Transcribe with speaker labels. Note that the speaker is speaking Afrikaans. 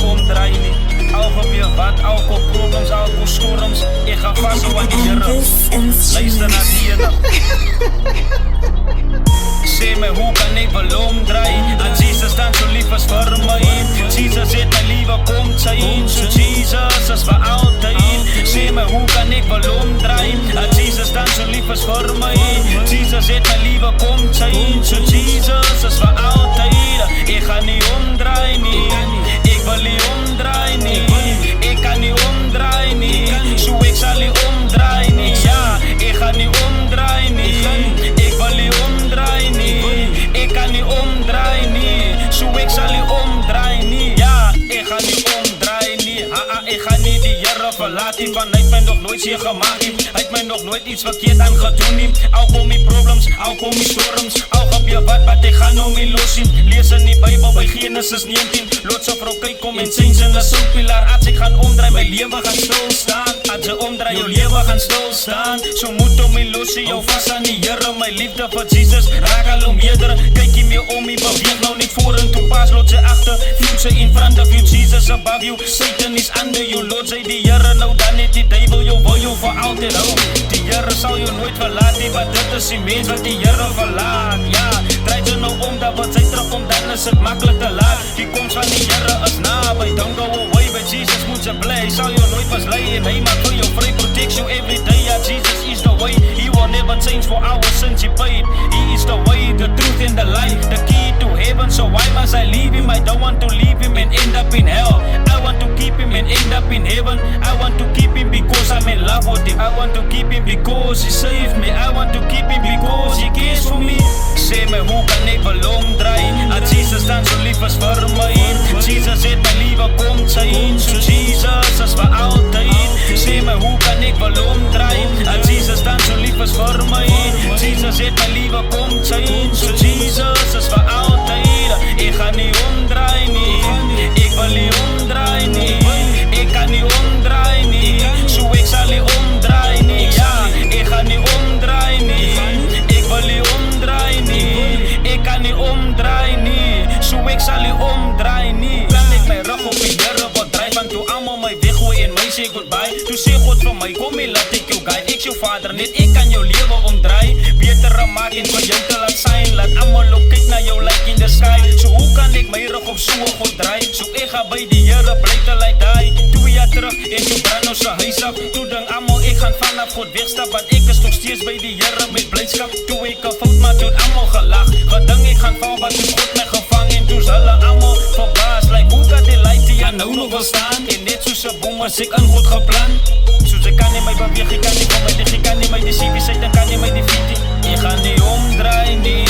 Speaker 1: omdraai nie. Al gebeur wat, al kom problems, al kom storms, ek gaan vashou aan die Here. Luister na die Here. Sê my, hoe kan ek wel omdraai? En Jesus dan so lief is vir my. Jesus het my liewe kom change. So Jesus is vir altyd. Sê my, hoe kan ek wel omdraai? En Jesus dan so lief is vir my. Jesus het my liewe kom change. So Jesus is vir altyd. Ek gaan nie omdraai nie. Ek wil nie omdraai nie. Ek kan nie omdraai nie. So ek sal nie omdraai nie. Ja, ek gaan nie omdraai nie. Ek wil nie omdraai nie. Ek kan nie omdraai nie. So ek sal nie omdraai nie. Ja, ek gaan nie omdraai nie. Ek gaan nie die Here verlaat nie. Want hy het my nog nooit seer gemaak nie. Hy het my nog nooit iets verkeerd aangedoen nie. Al kom die problems, al kom die storms, al gebeur wat ek gaan nou nie los nie. Lees in die Bybel by Genesis 19. Lotse vrou kyk kom en sien in 'n soutpilaar. As ek gaan omdraai, my lewe gaan stilstaan. As jy omdraai, jou lewe gaan stilstaan. So moet om my los, jou vas aan die Here. My liefde vir Jesus raak al hoe meerder. Kyk nie meer om, beweeg nou nie vorentoe. Pas lot sy agter, future in front of you. Jesus above you, Satan is under you. Lord sy die Here, nou dan net die duivel jou wil jou vir altyd hou. Die Here sal jou nooit verlaat nie, want dit is die mens wat die Here verlaat. Ja, draai jy nou om, dat wat sy terugkom, dan is het makkelijk te laat. Die komst van die Here is naby, don't go away, but Jesus moet jy bly. Hy sal jou nooit mislei en hy maak vir jou vry, protect you every day. Ja, Jesus is the way, he will never change for our sins he paid. He is the way, the truth and the life, the key to heaven. So why must I leave him? I don't want to leave him and end up in hell. I want to keep him and end up in heaven. I want to keep him because I'm in love with him. I want to keep him because he saved me. I want to keep him because he cares for me. Sê my, hoe kan ek wel omdraai? En Jesus dan so lief is vir my. Jesus het my liewe kom change. So Jesus is vir altyd. Sê my, hoe kan ek wel omdraai? En Jesus dan so lief is vir my. Jesus het my liewe kom change. So Jesus is vir altyd. Ek gaan nie omdraai nie. Ek wil nie omdraai nie. Ek kan nie omdraai nie. So ek sal nie omdraai nie. Ja, ek gaan nie omdraai nie. Ek wil nie omdraai nie. Ek kan nie omdraai nie. So ek sal nie omdraai nie. Plan ek my rug op die Here wat draai. Want toe almal my weggooi en my sê goodbye, toe sê God vir my, kom hier laat ek jou guide. Ek jou vader, net ek kan jou lewe omdraai. Beter maak en vir jou te laat shine. Laat almal ook kyk na jou like in the sky. So hoe kan ek my rug op so God draai? So ek ga by die Here bly till I die. 2 jaar terug en toe brand ons sy huis af. Toe dink almal ek gaan vanaf God wegstap, want ek is nog steeds by die Here met blydskap. Toe ek 'n fout maak, toe almal gelag. Gedink ek gaan val, maar toe God my gevang en toe's hulle almal verbaas. Like hoe kan die light die aan nou nog wil staan? En net soos 'n bom as ek in God geplan. Soos ek kan nie my beweeg, ek kan nie kom uit, ek kan nie my deceive, sy dan kan nie my defeat. Ek gaan nie omdraai nie.